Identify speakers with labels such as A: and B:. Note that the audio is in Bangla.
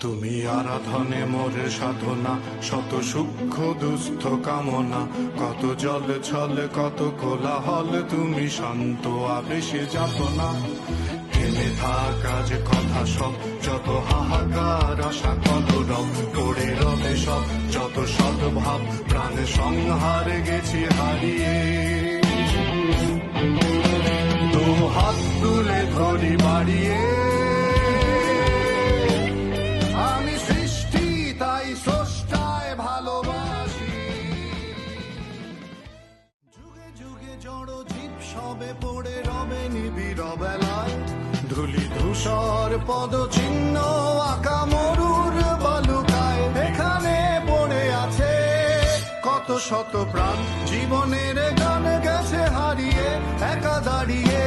A: তুমি আরাধনে মোরে সাধনা, শত সূক্ষ্ম দুস্থ কামনা, কত জল ছল কত কোলাহল, তুমি শান্ত আবেশে যাতনা। থেমে থাকা যে কথা সব, যত হাহাকার আশা কত রব, পড়ে রবে সব যত সদ্ভাব, প্রাণ সংহারে গেছি হারিয়ে। দু হাত তুলে ধরি বাড়িয়ে, আমি সৃষ্টি তাই স্রষ্টায় ভালোবাসি। যুগে যুগে জড় জীব সবে পড়ে রবে নিবিড় বেলায়, ধুলি ধূসর পদচিহ্ন আঁকা মরুর বালুকায়। এখানে পড়ে আছে কত শত প্রাণ, জীবনের গান গেছে হারিয়ে, একা দাঁড়িয়ে।